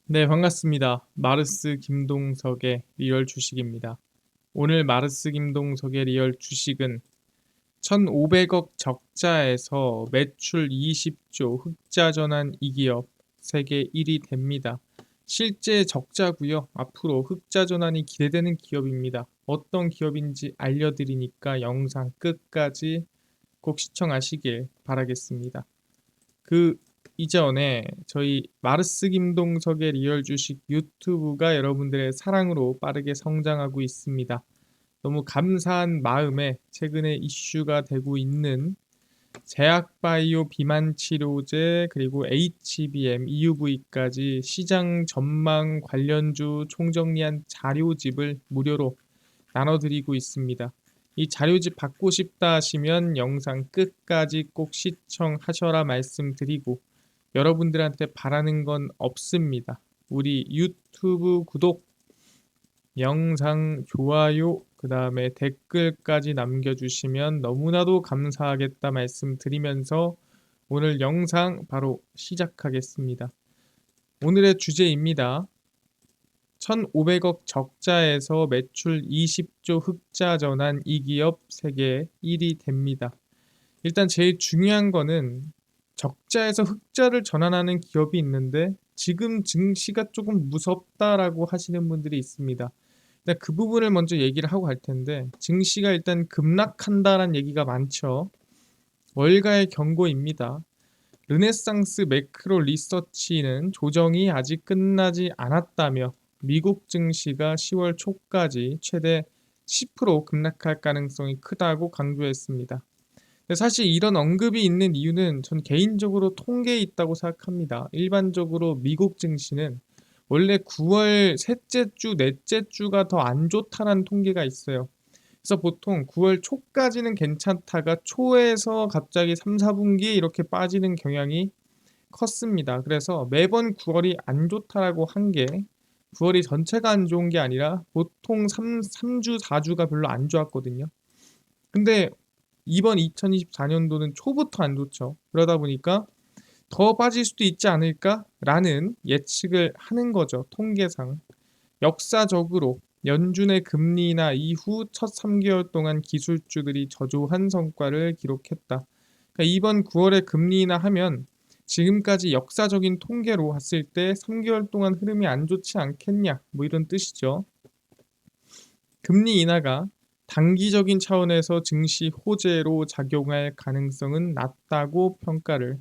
네, 반갑습니다. 마르스 김동석의 리얼 주식입니다. 오늘 마르스 김동석의 리얼 주식은 1,500억 적자에서 매출 20조 흑자 전환 이 기업 세계 1위 됩니다. 실제 적자고요. 앞으로 흑자 전환이 기대되는 기업입니다. 어떤 기업인지 알려드리니까 영상 끝까지 꼭 시청하시길 바라겠습니다. 그 이전에 저희 마르스 김동석의 리얼 주식 유튜브가 여러분들의 사랑으로 빠르게 성장하고 있습니다. 너무 감사한 마음에 최근에 이슈가 되고 있는 제약바이오 비만 치료제 그리고 HBM, EUV까지 시장 전망 관련주 총정리한 자료집을 무료로 나눠드리고 있습니다. 이 자료집 받고 싶다 하시면 영상 끝까지 꼭 시청하셔라 말씀드리고 여러분들한테 바라는 건 없습니다. 우리 유튜브 구독, 영상 좋아요, 그 다음에 댓글까지 남겨주시면 너무나도 감사하겠다 말씀드리면서 오늘 영상 바로 시작하겠습니다. 오늘의 주제입니다. 1,500억 적자에서 매출 20조 흑자 전환 이 기업 세계 1위 됩니다. 일단 제일 중요한 거는 적자에서 흑자를 전환하는 기업이 있는데 지금 증시가 조금 무섭다라고 하시는 분들이 있습니다. 일단 그 부분을 먼저 얘기를 하고 갈 텐데 증시가 일단 급락한다라는 얘기가 많죠. 월가의 경고입니다. 르네상스 매크로 리서치는 조정이 아직 끝나지 않았다며 미국 증시가 10월 초까지 최대 10% 급락할 가능성이 크다고 강조했습니다. 사실 이런 언급이 있는 이유는 전 개인적으로 통계에 있다고 생각합니다. 일반적으로 미국 증시는 원래 9월 셋째 주, 넷째 주가 더 안 좋다는 통계가 있어요. 그래서 보통 9월 초까지는 괜찮다가 초에서 갑자기 3, 4분기에 이렇게 빠지는 경향이 컸습니다. 그래서 매번 9월이 안 좋다라고 한 게 9월이 전체가 안 좋은 게 아니라 보통 3주, 4주가 별로 안 좋았거든요. 근데 이번 2024년도는 초부터 안 좋죠. 그러다 보니까 더 빠질 수도 있지 않을까라는 예측을 하는 거죠. 통계상. 역사적으로 연준의 금리 인하 이후 첫 3개월 동안 기술주들이 저조한 성과를 기록했다. 그러니까 이번 9월에 금리 인하하면 지금까지 역사적인 통계로 봤을 때 3개월 동안 흐름이 안 좋지 않겠냐 뭐 이런 뜻이죠. 금리 인하가 단기적인 차원에서 증시 호재로 작용할 가능성은 낮다고 평가를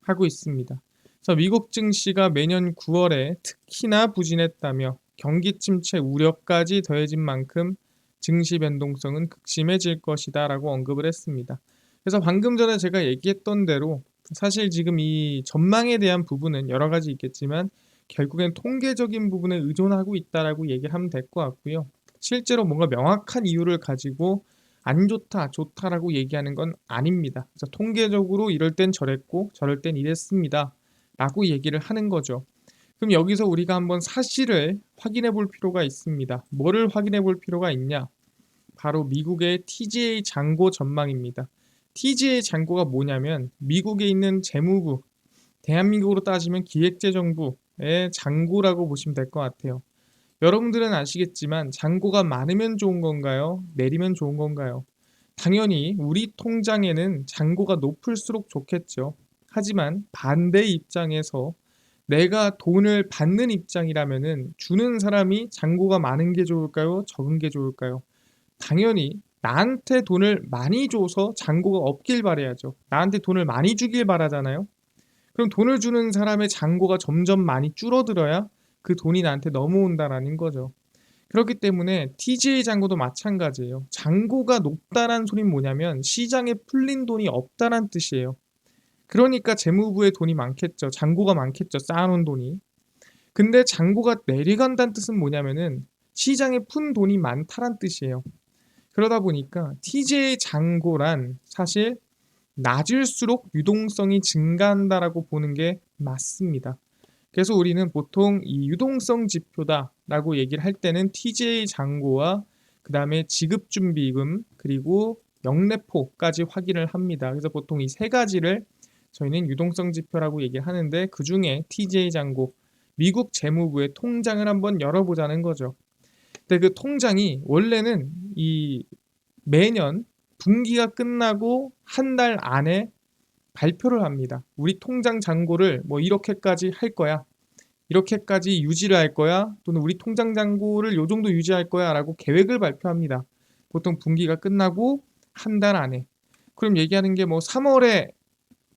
하고 있습니다. 그래서 미국 증시가 매년 9월에 특히나 부진했다며 경기 침체 우려까지 더해진 만큼 증시 변동성은 극심해질 것이다라고 언급을 했습니다. 그래서 방금 전에 제가 얘기했던 대로 사실 지금 이 전망에 대한 부분은 여러 가지 있겠지만 결국엔 통계적인 부분에 의존하고 있다라고 얘기를 하면 될 것 같고요. 실제로 뭔가 명확한 이유를 가지고 안 좋다, 좋다라고 얘기하는 건 아닙니다. 그래서 통계적으로 이럴 땐 저랬고 저럴 땐 이랬습니다. 라고 얘기를 하는 거죠. 그럼 여기서 우리가 한번 사실을 확인해 볼 필요가 있습니다. 뭐를 확인해 볼 필요가 있냐? 바로 미국의 TGA 잔고 전망입니다. TGA 잔고가 뭐냐면 미국에 있는 재무부, 대한민국으로 따지면 기획재정부의 잔고라고 보시면 될 것 같아요. 여러분들은 아시겠지만 잔고가 많으면 좋은 건가요? 내리면 좋은 건가요? 당연히 우리 통장에는 잔고가 높을수록 좋겠죠. 하지만 반대 입장에서 내가 돈을 받는 입장이라면은 주는 사람이 잔고가 많은 게 좋을까요? 적은 게 좋을까요? 당연히 나한테 돈을 많이 줘서 잔고가 없길 바라야죠. 나한테 돈을 많이 주길 바라잖아요. 그럼 돈을 주는 사람의 잔고가 점점 많이 줄어들어야 그 돈이 나한테 넘어온다라는 거죠. 그렇기 때문에 TGA 잔고도 마찬가지예요. 잔고가 높다란 소리는 뭐냐면 시장에 풀린 돈이 없다란 뜻이에요. 그러니까 재무부에 돈이 많겠죠. 잔고가 많겠죠. 쌓아놓은 돈이. 근데 잔고가 내려간다는 뜻은 뭐냐면은 시장에 푼 돈이 많다란 뜻이에요. 그러다 보니까 TGA 잔고란 사실 낮을수록 유동성이 증가한다라고 보는 게 맞습니다. 그래서 우리는 보통 이 유동성 지표다라고 얘기를 할 때는 TJ 잔고와 그 다음에 지급준비금 그리고 영래포까지 확인을 합니다. 그래서 보통 이 세 가지를 저희는 유동성 지표라고 얘기를 하는데 그 중에 TJ 잔고 미국 재무부의 통장을 한번 열어보자는 거죠. 근데 그 통장이 원래는 이 매년 분기가 끝나고 한 달 안에 발표를 합니다. 우리 통장 잔고를 뭐 이렇게까지 할 거야. 이렇게까지 유지를 할 거야. 또는 우리 통장 잔고를 요 정도 유지할 거야 라고 계획을 발표합니다. 보통 분기가 끝나고 한 달 안에. 그럼 얘기하는 게 뭐 3월에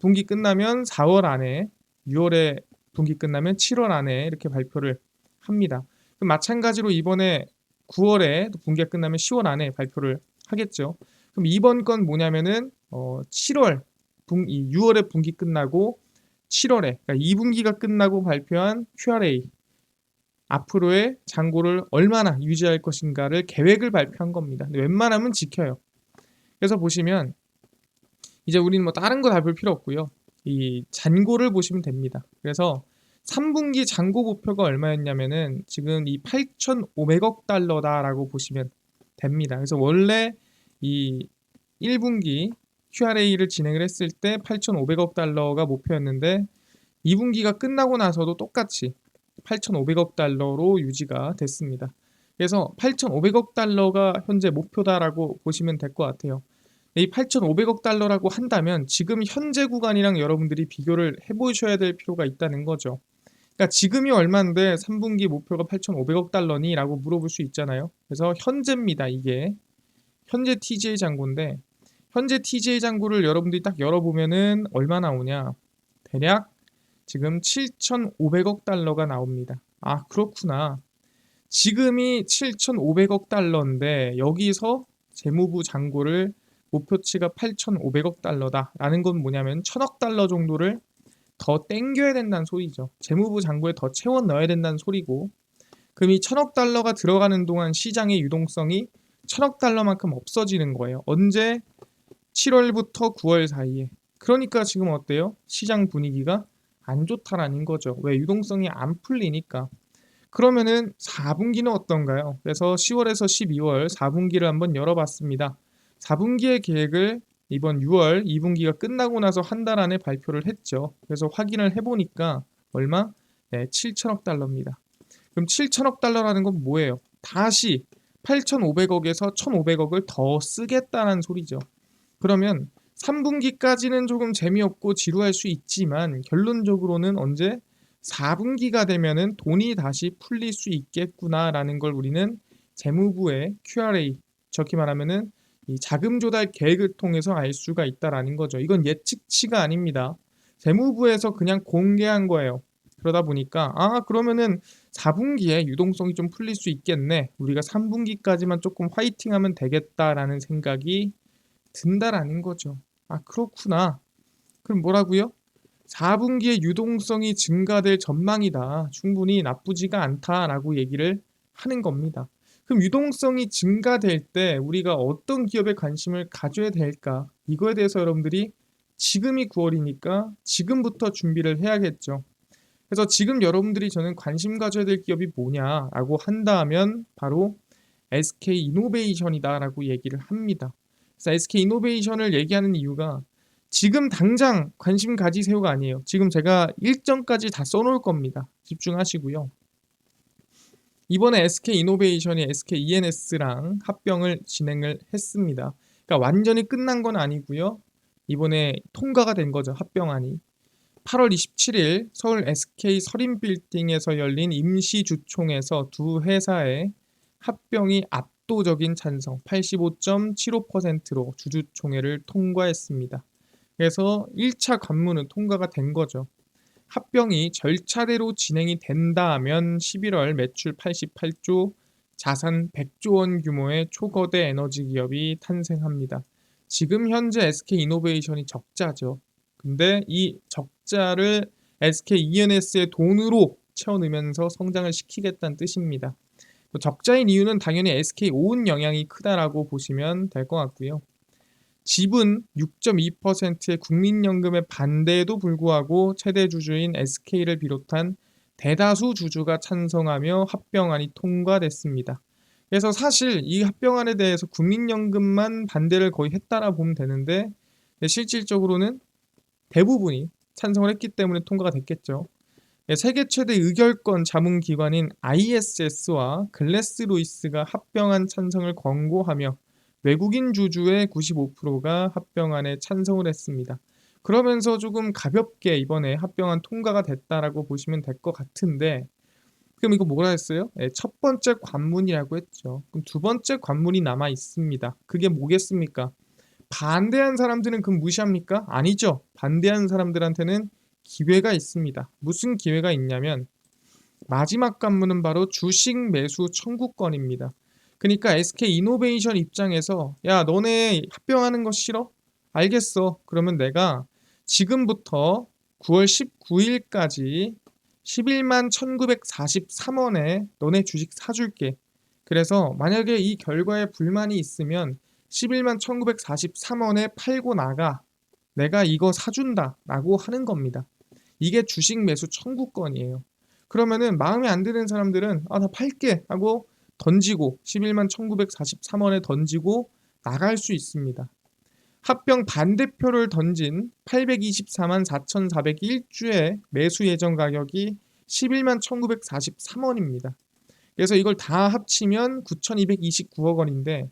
분기 끝나면 4월 안에, 6월에 분기 끝나면 7월 안에 이렇게 발표를 합니다. 그럼 마찬가지로 이번에 9월에 분기가 끝나면 10월 안에 발표를 하겠죠. 그럼 이번 건 뭐냐면은 7월 6월에 분기 끝나고 7월에 그러니까 2분기가 끝나고 발표한 QRA 앞으로의 잔고를 얼마나 유지할 것인가를 계획을 발표한 겁니다. 근데 웬만하면 지켜요. 그래서 보시면 이제 우리는 뭐 다른 거 다 볼 필요 없고요. 이 잔고를 보시면 됩니다. 그래서 3분기 잔고 목표가 얼마였냐면은 지금 이 8,500억 달러다라고 보시면 됩니다. 그래서 원래 이 1분기 QRA를 진행을 했을 때 8,500억 달러가 목표였는데 2분기가 끝나고 나서도 똑같이 8,500억 달러로 유지가 됐습니다. 그래서 8,500억 달러가 현재 목표다라고 보시면 될 것 같아요. 이 8,500억 달러라고 한다면 지금 현재 구간이랑 여러분들이 비교를 해보셔야 될 필요가 있다는 거죠. 그러니까 지금이 얼마인데 3분기 목표가 8,500억 달러니? 라고 물어볼 수 있잖아요. 그래서 현재입니다. 이게 현재 TGA 잔고인데 현재 TGA 잔고를 여러분들이 딱 열어보면은 얼마 나오냐? 대략 지금 7,500억 달러가 나옵니다. 아, 그렇구나. 지금이 7,500억 달러인데 여기서 재무부 잔고를 목표치가 8,500억 달러다라는 건 뭐냐면 1,000억 달러 정도를 더 땡겨야 된다는 소리죠. 재무부 잔고에 더 채워 넣어야 된다는 소리고 그럼 이 1,000억 달러가 들어가는 동안 시장의 유동성이 1,000억 달러만큼 없어지는 거예요. 언제? 7월부터 9월 사이에. 그러니까 지금 어때요? 시장 분위기가 안 좋다라는 거죠. 왜? 유동성이 안 풀리니까. 그러면은 4분기는 어떤가요? 그래서 10월에서 12월 4분기를 한번 열어봤습니다. 4분기의 계획을 이번 6월 2분기가 끝나고 나서 한 달 안에 발표를 했죠. 그래서 확인을 해보니까 얼마? 네, 7천억 달러입니다. 그럼 7천억 달러라는 건 뭐예요? 다시 8,500억에서 1,500억을 더 쓰겠다는 소리죠. 그러면 3분기까지는 조금 재미없고 지루할 수 있지만 결론적으로는 언제? 4분기가 되면은 돈이 다시 풀릴 수 있겠구나라는 걸 우리는 재무부의 QRA, 적히 말하면은 이 자금 조달 계획을 통해서 알 수가 있다라는 거죠. 이건 예측치가 아닙니다. 재무부에서 그냥 공개한 거예요. 그러다 보니까 그러면은 4분기에 유동성이 좀 풀릴 수 있겠네. 우리가 3분기까지만 조금 화이팅하면 되겠다라는 생각이 든다라는 거죠. 아, 그렇구나. 그럼 뭐라고요? 4분기에 유동성이 증가될 전망이다. 충분히 나쁘지가 않다라고 얘기를 하는 겁니다. 그럼 유동성이 증가될 때 우리가 어떤 기업에 관심을 가져야 될까? 이거에 대해서 여러분들이 지금이 9월이니까 지금부터 준비를 해야겠죠. 그래서 지금 여러분들이 저는 관심 가져야 될 기업이 뭐냐라고 한다면 바로 SK이노베이션이다라고 얘기를 합니다. 그래서 SK이노베이션을 얘기하는 이유가 지금 당장 관심 가지세요가 아니에요. 지금 제가 일정까지 다 써놓을 겁니다. 집중하시고요. 이번에 SK이노베이션이 SKENS랑 합병을 진행을 했습니다. 그러니까 완전히 끝난 건 아니고요. 이번에 통과가 된 거죠. 합병안이. 8월 27일 서울 SK 서린빌딩에서 열린 임시주총에서 두 회사의 합병이 압도적인 찬성 85.75%로 주주총회를 통과했습니다. 그래서 1차 관문은 통과가 된 거죠. 합병이 절차대로 진행이 된다면 11월 매출 88조, 자산 100조 원 규모의 초거대 에너지 기업이 탄생합니다. 지금 현재 SK이노베이션이 적자죠. 근데 이 적자를 SKENS의 돈으로 채워넣으면서 성장을 시키겠다는 뜻입니다. 적자인 이유는 당연히 SK오운 영향이 크다라고 보시면 될 것 같고요. 지분 6.2%의 국민연금의 반대에도 불구하고 최대 주주인 SK를 비롯한 대다수 주주가 찬성하며 합병안이 통과됐습니다. 그래서 사실 이 합병안에 대해서 국민연금만 반대를 거의 했다라 보면 되는데 실질적으로는 대부분이 찬성을 했기 때문에 통과가 됐겠죠. 세계 최대 의결권 자문 기관인 ISS와 글래스로이스가 합병안 찬성을 권고하며 외국인 주주의 95%가 합병안에 찬성을 했습니다. 그러면서 조금 가볍게 이번에 합병안 통과가 됐다라고 보시면 될 것 같은데, 그럼 이거 뭐라 했어요? 첫 번째 관문이라고 했죠. 그럼 두 번째 관문이 남아 있습니다. 그게 뭐겠습니까? 반대한 사람들은 그럼 무시합니까? 아니죠. 반대한 사람들한테는 기회가 있습니다. 무슨 기회가 있냐면 마지막 관문은 바로 주식 매수 청구권입니다. 그러니까 SK이노베이션 입장에서 야, 너네 합병하는 거 싫어? 알겠어. 그러면 내가 지금부터 9월 19일까지 11만 1943원에 너네 주식 사줄게. 그래서 만약에 이 결과에 불만이 있으면 11만 1943원에 팔고 나가. 내가 이거 사준다 라고 하는 겁니다. 이게 주식 매수 청구권이에요. 그러면은 마음에 안 드는 사람들은 나 팔게 하고 던지고 11만 1943원에 던지고 나갈 수 있습니다. 합병 반대표를 던진 824만 4,401주의 매수 예정 가격이 11만 1943원입니다. 그래서 이걸 다 합치면 9,229억 원인데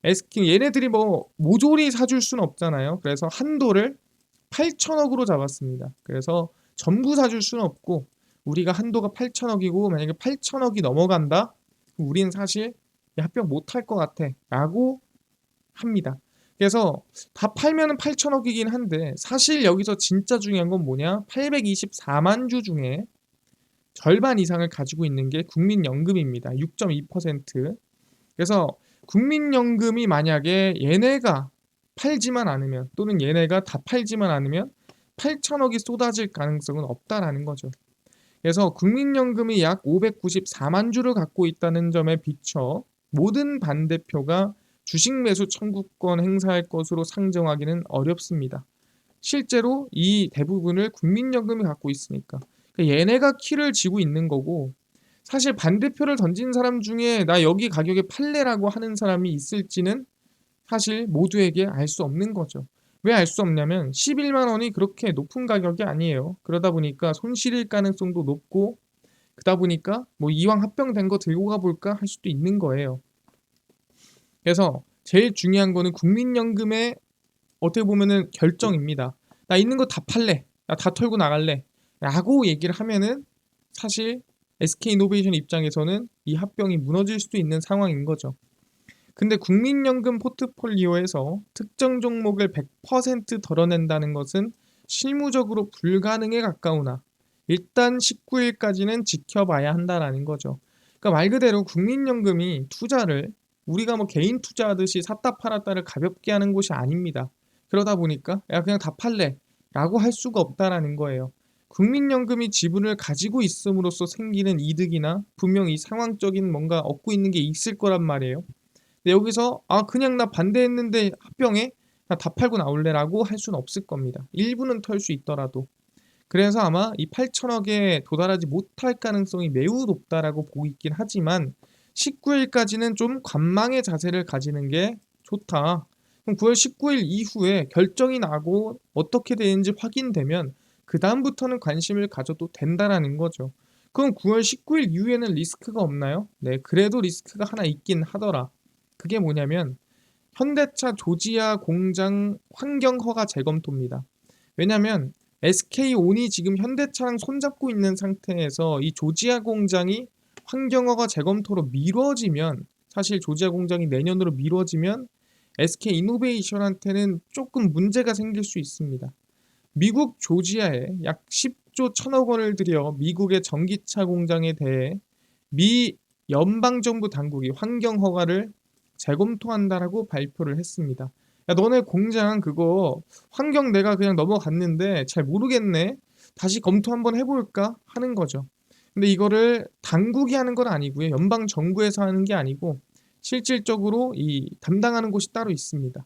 SK 얘네들이 뭐 모조리 사줄 수는 없잖아요. 그래서 한도를 8천억으로 잡았습니다. 그래서 전부 사줄 수는 없고 우리가 한도가 8천억이고 만약에 8천억이 넘어간다? 우린 사실 합병 못할 것 같아 라고 합니다. 그래서 다 팔면은 8천억이긴 한데 사실 여기서 진짜 중요한 건 뭐냐? 824만 주 중에 절반 이상을 가지고 있는 게 국민연금입니다. 6.2%. 그래서 국민연금이 만약에 얘네가 팔지만 않으면 또는 얘네가 다 팔지만 않으면 8천억이 쏟아질 가능성은 없다라는 거죠. 그래서 국민연금이 약 594만 주를 갖고 있다는 점에 비춰 모든 반대표가 주식 매수 청구권 행사할 것으로 상정하기는 어렵습니다. 실제로 이 대부분을 국민연금이 갖고 있으니까 그러니까 얘네가 키를 쥐고 있는 거고 사실 반대표를 던진 사람 중에 나 여기 가격에 팔래라고 하는 사람이 있을지는 사실 모두에게 알 수 없는 거죠. 왜 알 수 없냐면 11만 원이 그렇게 높은 가격이 아니에요. 그러다 보니까 손실일 가능성도 높고 그러다 보니까 뭐 이왕 합병된 거 들고 가볼까 할 수도 있는 거예요. 그래서 제일 중요한 거는 국민연금의 어떻게 보면은 결정입니다. 나 있는 거 다 팔래. 나 다 털고 나갈래. 라고 얘기를 하면은 사실 SK이노베이션 입장에서는 이 합병이 무너질 수도 있는 상황인 거죠. 근데 국민연금 포트폴리오에서 특정 종목을 100% 덜어낸다는 것은 실무적으로 불가능에 가까우나 일단 19일까지는 지켜봐야 한다라는 거죠. 그러니까 말 그대로 국민연금이 투자를 우리가 뭐 개인 투자하듯이 샀다 팔았다를 가볍게 하는 곳이 아닙니다. 그러다 보니까 야 그냥 다 팔래 라고 할 수가 없다라는 거예요. 국민연금이 지분을 가지고 있음으로써 생기는 이득이나 분명히 상황적인 뭔가 얻고 있는 게 있을 거란 말이에요. 근데 여기서 그냥 나 반대했는데 합병해? 나 다 팔고 나올래라고 할 수는 없을 겁니다. 일부는 털 수 있더라도. 그래서 아마 이 8천억에 도달하지 못할 가능성이 매우 높다라고 보고 있긴 하지만 19일까지는 좀 관망의 자세를 가지는 게 좋다. 그럼 9월 19일 이후에 결정이 나고 어떻게 되는지 확인되면 그 다음부터는 관심을 가져도 된다라는 거죠. 그럼 9월 19일 이후에는 리스크가 없나요? 네, 그래도 리스크가 하나 있긴 하더라. 그게 뭐냐면 현대차 조지아 공장 환경허가 재검토입니다. 왜냐하면 SK온이 지금 현대차랑 손잡고 있는 상태에서 이 조지아 공장이 환경허가 재검토로 미뤄지면 사실 조지아 공장이 내년으로 미뤄지면 SK이노베이션한테는 조금 문제가 생길 수 있습니다. 미국 조지아에 약 10조 1천억 원을 들여 미국의 전기차 공장에 대해 미 연방정부 당국이 환경허가를 재검토한다라고 발표를 했습니다. 야, 너네 공장 그거 환경 내가 그냥 넘어갔는데 잘 모르겠네. 다시 검토 한번 해볼까 하는 거죠. 근데 이거를 당국이 하는 건 아니고요. 연방 정부에서 하는 게 아니고 실질적으로 이 담당하는 곳이 따로 있습니다.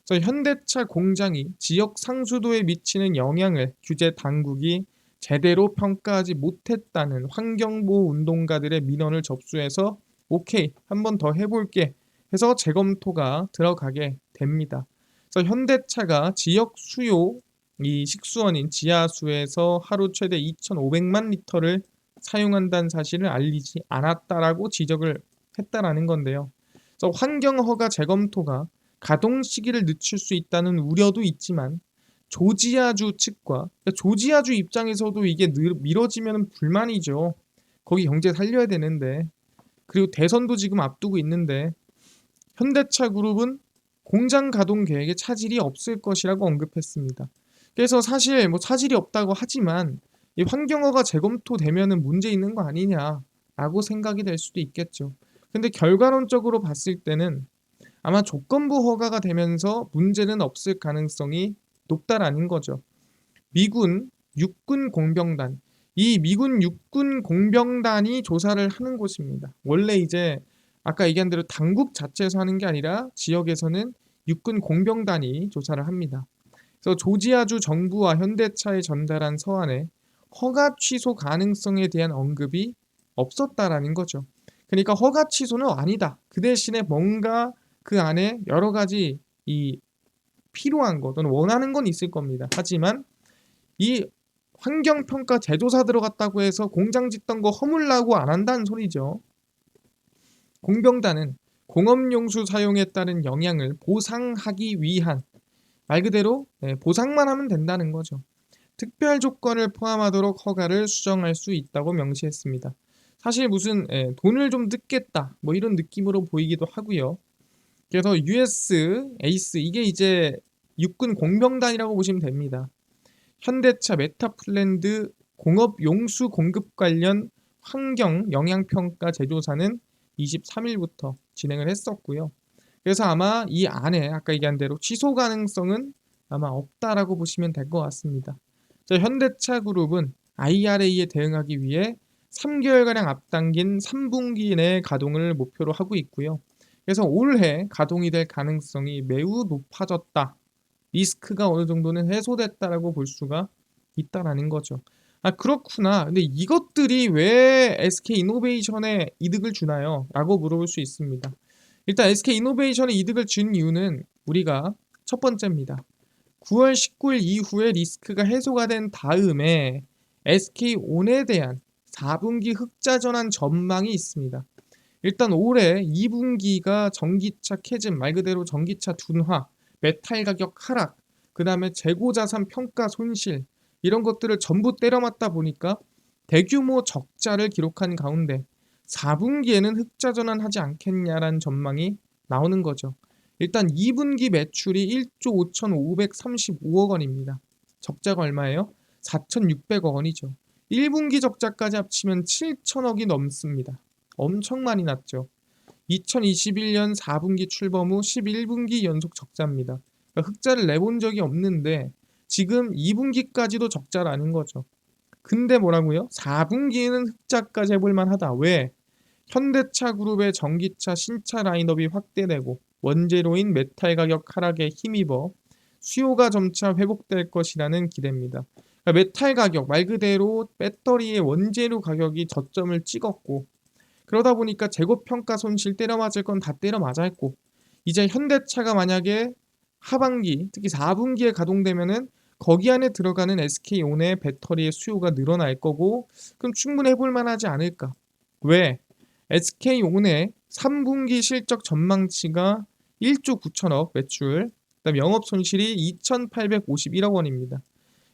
그래서 현대차 공장이 지역 상수도에 미치는 영향을 규제 당국이 제대로 평가하지 못했다는 환경보호 운동가들의 민원을 접수해서 오케이, 한 번 더 해볼게 해서 재검토가 들어가게 됩니다. 그래서 현대차가 지역 수요 이 식수원인 지하수에서 하루 최대 2,500만 리터를 사용한다는 사실을 알리지 않았다라고 지적을 했다라는 건데요. 그래서 환경허가 재검토가 가동 시기를 늦출 수 있다는 우려도 있지만 조지아주 측과 그러니까 조지아주 입장에서도 이게 미뤄지면 불만이죠. 거기 경제 살려야 되는데 그리고 대선도 지금 앞두고 있는데 현대차 그룹은 공장 가동 계획에 차질이 없을 것이라고 언급했습니다. 그래서 사실 뭐 차질이 없다고 하지만 이 환경허가 재검토되면은 문제 있는 거 아니냐라고 생각이 될 수도 있겠죠. 근데 결과론적으로 봤을 때는 아마 조건부 허가가 되면서 문제는 없을 가능성이 높다라는 거죠. 미군 육군 공병단 이 미군 육군 공병단이 조사를 하는 곳입니다. 원래 이제 아까 얘기한 대로 당국 자체에서 하는 게 아니라 지역에서는 육군 공병단이 조사를 합니다. 그래서 조지아주 정부와 현대차에 전달한 서한에 허가 취소 가능성에 대한 언급이 없었다라는 거죠. 그러니까 허가 취소는 아니다. 그 대신에 뭔가 그 안에 여러 가지 이 필요한 것 또는 원하는 건 있을 겁니다. 하지만 이 환경평가 제조사 들어갔다고 해서 공장 짓던 거 허물라고 안 한다는 소리죠. 공병단은 공업용수 사용에 따른 영향을 보상하기 위한 말 그대로 보상만 하면 된다는 거죠. 특별 조건을 포함하도록 허가를 수정할 수 있다고 명시했습니다. 사실 무슨 돈을 좀 뜯겠다 뭐 이런 느낌으로 보이기도 하고요. 그래서 US 에이스 이게 이제 육군 공병단이라고 보시면 됩니다. 현대차 메타플랜드 공업 용수 공급 관련 환경 영향평가 제조사는 23일부터 진행을 했었고요. 그래서 아마 이 안에 아까 얘기한 대로 취소 가능성은 아마 없다라고 보시면 될 것 같습니다. 자, 현대차 그룹은 IRA에 대응하기 위해 3개월가량 앞당긴 3분기 내 가동을 목표로 하고 있고요. 그래서 올해 가동이 될 가능성이 매우 높아졌다. 리스크가 어느 정도는 해소됐다라고 볼 수가 있다라는 거죠. 아, 그렇구나. 근데 이것들이 왜 SK이노베이션에 이득을 주나요? 라고 물어볼 수 있습니다. 일단 SK이노베이션에 이득을 준 이유는 우리가 첫 번째입니다. 9월 19일 이후에 리스크가 해소가 된 다음에 SK온에 대한 4분기 흑자 전환 전망이 있습니다. 일단 올해 2분기가 전기차 캐즘 말 그대로 전기차 둔화, 메탈 가격 하락, 그 다음에 재고자산 평가 손실 이런 것들을 전부 때려 맞다 보니까 대규모 적자를 기록한 가운데 4분기에는 흑자 전환하지 않겠냐라는 전망이 나오는 거죠. 일단 2분기 매출이 1조 5,535억 원입니다. 적자가 얼마예요? 4,600억 원이죠. 1분기 적자까지 합치면 7천억이 넘습니다. 엄청 많이 났죠. 2021년 4분기 출범 후 11분기 연속 적자입니다. 그러니까 흑자를 내본 적이 없는데 지금 2분기까지도 적자라는 거죠. 근데 뭐라고요? 4분기에는 흑자까지 해볼 만하다. 왜? 현대차 그룹의 전기차 신차 라인업이 확대되고 원재료인 메탈 가격 하락에 힘입어 수요가 점차 회복될 것이라는 기대입니다. 그러니까 메탈 가격 말 그대로 배터리의 원재료 가격이 저점을 찍었고 그러다 보니까 재고평가 손실 때려 맞을 건 다 때려 맞았고 이제 현대차가 만약에 하반기 특히 4분기에 가동되면은 거기 안에 들어가는 SK온의 배터리의 수요가 늘어날 거고 그럼 충분히 해볼 만하지 않을까. 왜? SK온의 3분기 실적 전망치가 1조 9천억 매출 그다음 영업 손실이 2,851억 원입니다.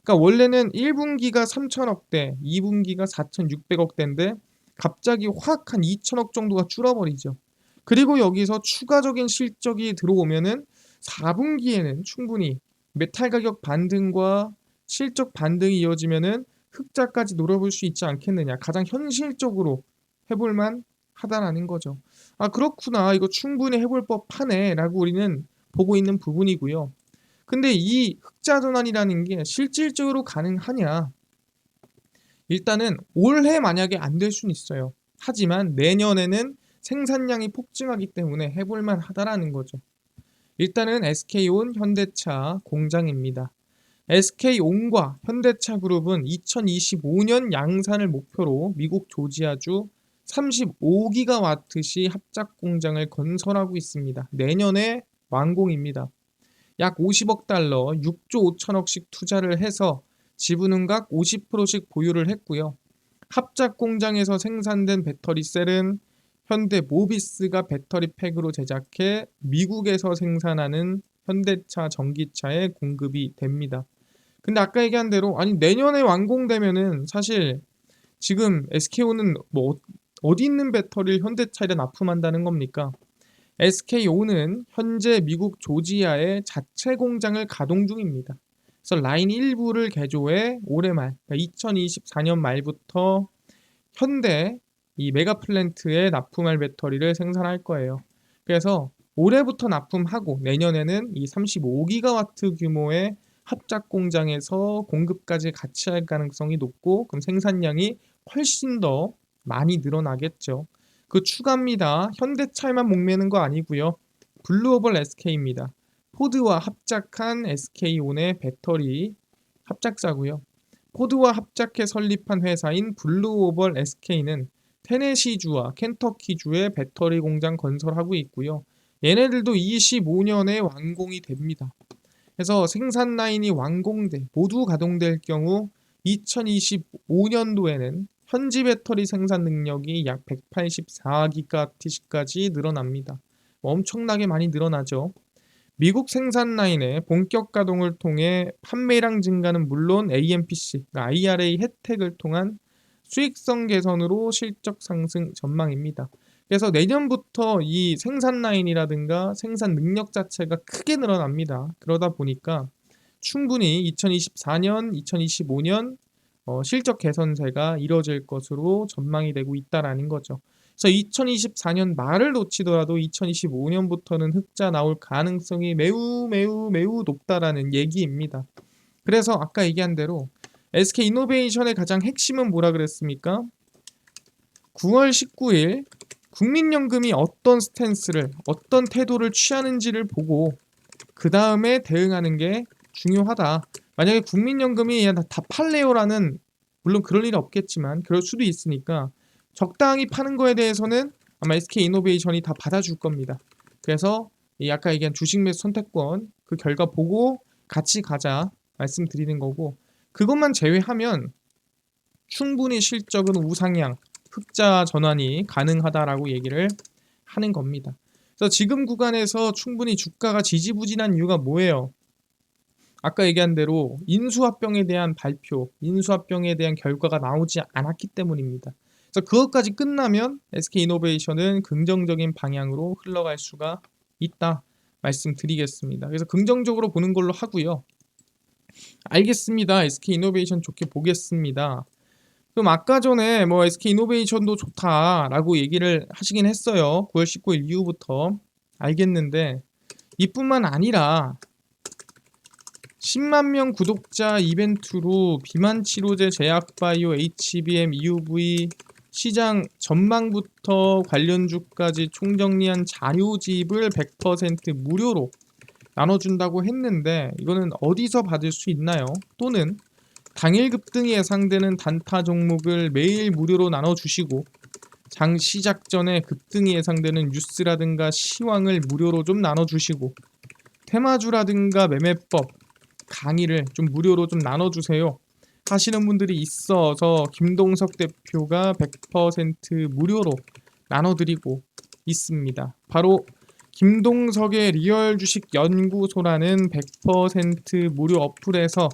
그러니까 원래는 1분기가 3천억대 2분기가 4,600억대인데 갑자기 확 한 2천억 정도가 줄어버리죠. 그리고 여기서 추가적인 실적이 들어오면은 4분기에는 충분히 메탈 가격 반등과 실적 반등이 이어지면은 흑자까지 노려볼 수 있지 않겠느냐. 가장 현실적으로 해볼만 하다라는 거죠. 아, 그렇구나. 이거 충분히 해볼 법하네라고 우리는 보고 있는 부분이고요. 근데 이 흑자 전환이라는 게 실질적으로 가능하냐? 일단은 올해 만약에 안 될 수는 있어요. 하지만 내년에는 생산량이 폭증하기 때문에 해볼만 하다라는 거죠. 일단은 SK온 현대차 공장입니다. SK온과 현대차 그룹은 2025년 양산을 목표로 미국 조지아주 35기가와트시 합작 공장을 건설하고 있습니다. 내년에 완공입니다. 약 50억 달러, 6조 5천억씩 투자를 해서 지분은 각 50%씩 보유를 했고요. 합작 공장에서 생산된 배터리 셀은 현대 모비스가 배터리 팩으로 제작해 미국에서 생산하는 현대차 전기차에 공급이 됩니다. 근데 아까 얘기한 대로 아니 내년에 완공되면은 사실 지금 SKO는 뭐 어디 있는 배터리를 현대차에 납품한다는 겁니까? SKO는 현재 미국 조지아에 자체 공장을 가동 중입니다. 그래서 라인 일부를 개조해 올해 말, 그러니까 2024년 말부터 현대 이 메가 플랜트에 납품할 배터리를 생산할 거예요. 그래서 올해부터 납품하고 내년에는 이 35기가와트 규모의 합작 공장에서 공급까지 같이 할 가능성이 높고 그럼 생산량이 훨씬 더 많이 늘어나겠죠. 그 추가입니다. 현대차에만 목매는 거 아니고요. 블루오벌 SK입니다. 포드와 합작한 SK온의 배터리 합작사고요. 포드와 합작해 설립한 회사인 블루오벌 SK는 테네시주와 켄터키주에 배터리 공장 건설하고 있고요. 얘네들도 25년에 완공이 됩니다. 그래서 생산 라인이 완공돼 모두 가동될 경우 2025년도에는 현지 배터리 생산 능력이 약 184기가와트까지 늘어납니다. 엄청나게 많이 늘어나죠. 미국 생산 라인의 본격 가동을 통해 판매량 증가는 물론 AMPC, 그러니까 IRA 혜택을 통한 수익성 개선으로 실적 상승 전망입니다. 그래서 내년부터 이 생산 라인이라든가 생산 능력 자체가 크게 늘어납니다. 그러다 보니까 충분히 2024년, 2025년 실적 개선세가 이뤄질 것으로 전망이 되고 있다라는 거죠. 그래서 2024년 말을 놓치더라도 2025년부터는 흑자 나올 가능성이 매우 매우 매우 높다라는 얘기입니다. 그래서 아까 얘기한 대로 SK이노베이션의 가장 핵심은 뭐라 그랬습니까? 9월 19일 국민연금이 어떤 스탠스를 어떤 태도를 취하는지를 보고 그 다음에 대응하는 게 중요하다. 만약에 국민연금이 야, 다 팔래요라는 물론 그럴 일은 없겠지만 그럴 수도 있으니까 적당히 파는 거에 대해서는 아마 SK이노베이션이 다 받아줄 겁니다. 그래서 이 아까 얘기한 주식 매수 선택권 그 결과 보고 같이 가자 말씀드리는 거고 그것만 제외하면 충분히 실적은 우상향, 흑자 전환이 가능하다라고 얘기를 하는 겁니다. 그래서 지금 구간에서 충분히 주가가 지지부진한 이유가 뭐예요? 아까 얘기한 대로 인수합병에 대한 발표, 인수합병에 대한 결과가 나오지 않았기 때문입니다. 그래서 그것까지 끝나면 SK이노베이션은 긍정적인 방향으로 흘러갈 수가 있다 말씀드리겠습니다. 그래서 긍정적으로 보는 걸로 하고요. 알겠습니다. SK이노베이션 좋게 보겠습니다. 그럼 아까 전에 뭐 SK이노베이션도 좋다라고 얘기를 하시긴 했어요. 9월 19일 이후부터 알겠는데 이뿐만 아니라 10만 명 구독자 이벤트로 비만 치료제 제약바이오 HBM EUV 시장 전망부터 관련주까지 총정리한 자료집을 100% 무료로 나눠준다고 했는데 이거는 어디서 받을 수 있나요? 또는 당일 급등이 예상되는 단타 종목을 매일 무료로 나눠주시고 장 시작 전에 급등이 예상되는 뉴스라든가 시황을 무료로 좀 나눠주시고 테마주라든가 매매법 강의를 좀 무료로 좀 나눠주세요 하시는 분들이 있어서 김동석 대표가 100% 무료로 나눠드리고 있습니다. 바로 김동석의 리얼 주식 연구소라는 100% 무료 어플에서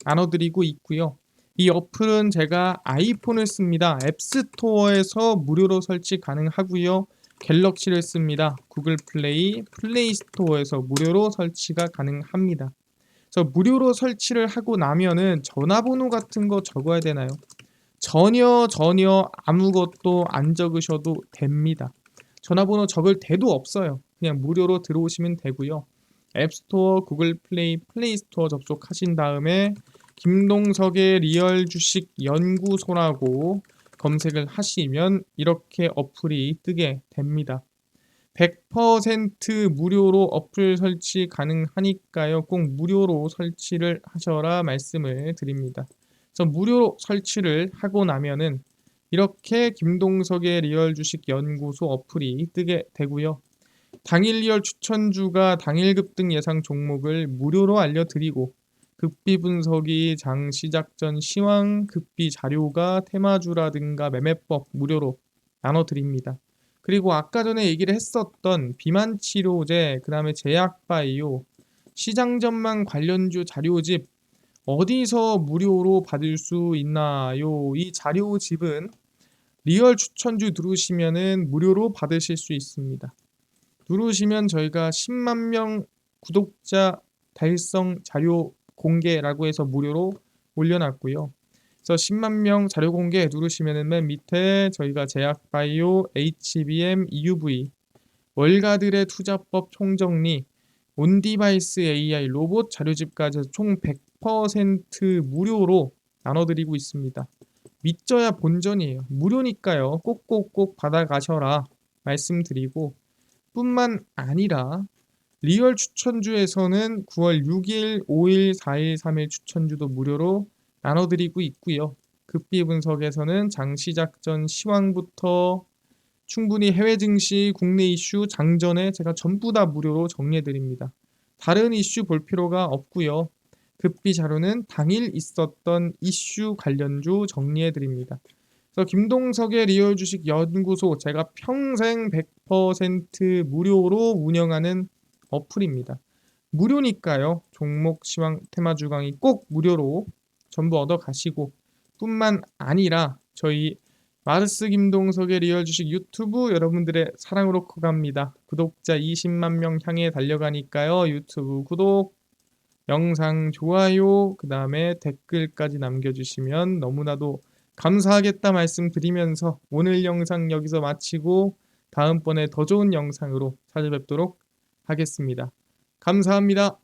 나눠드리고 있고요. 이 어플은 제가 아이폰을 씁니다. 앱스토어에서 무료로 설치 가능하고요. 갤럭시를 씁니다. 구글 플레이, 플레이 스토어에서 무료로 설치가 가능합니다. 그래서 무료로 설치를 하고 나면은 전화번호 같은 거 적어야 되나요? 전혀 아무것도 안 적으셔도 됩니다. 전화번호 적을 데도 없어요. 그냥 무료로 들어오시면 되고요. 앱스토어, 구글 플레이, 플레이 스토어 접속하신 다음에 김동석의 리얼 주식 연구소라고 검색을 하시면 이렇게 어플이 뜨게 됩니다. 100% 무료로 어플 설치 가능하니까요. 꼭 무료로 설치를 하셔라 말씀을 드립니다. 그래서 무료 설치를 하고 나면은 이렇게 김동석의 리얼 주식 연구소 어플이 뜨게 되고요. 당일 리얼 추천주가 당일 급등 예상 종목을 무료로 알려드리고 급비 분석이 장 시작 전 시황, 급비 자료가 테마주라든가 매매법 무료로 나눠드립니다. 그리고 아까 전에 얘기를 했었던 비만 치료제, 그 다음에 제약바이오, 시장 전망 관련주 자료집 어디서 무료로 받을 수 있나요? 이 자료집은 리얼 추천주 누르시면은 무료로 받으실 수 있습니다. 누르시면 저희가 10만 명 구독자 달성 자료 공개라고 해서 무료로 올려놨고요. 그래서 10만 명 자료 공개 누르시면은 맨 밑에 저희가 제약바이오, HBM, EUV, 월가들의 투자법 총정리, 온디바이스 AI, 로봇 자료집까지 해서 총 100% 무료로 나눠드리고 있습니다. 믿져야 본전이에요. 무료니까요. 꼭꼭꼭 받아가셔라 말씀드리고, 뿐만 아니라 리얼 추천주에서는 9월 6일, 5일, 4일, 3일 추천주도 무료로 나눠드리고 있고요. 급비 분석에서는 장 시작 전 시황부터 충분히 해외 증시, 국내 이슈, 장전에 제가 전부 다 무료로 정리해드립니다. 다른 이슈 볼 필요가 없고요. 급비 자료는 당일 있었던 이슈 관련주 정리해드립니다. 그래서 김동석의 리얼 주식 연구소, 제가 평생 100% 무료로 운영하는 어플입니다. 무료니까요. 종목 시황 테마주 강의 꼭 무료로 전부 얻어 가시고, 뿐만 아니라 저희 마르스 김동석의 리얼 주식 유튜브 여러분들의 사랑으로 커갑니다. 구독자 20만 명 향해 달려가니까요. 유튜브 구독, 영상 좋아요, 그 다음에 댓글까지 남겨주시면 너무나도 감사하겠다 말씀드리면서 오늘 영상 여기서 마치고 다음번에 더 좋은 영상으로 찾아뵙도록 하겠습니다. 감사합니다.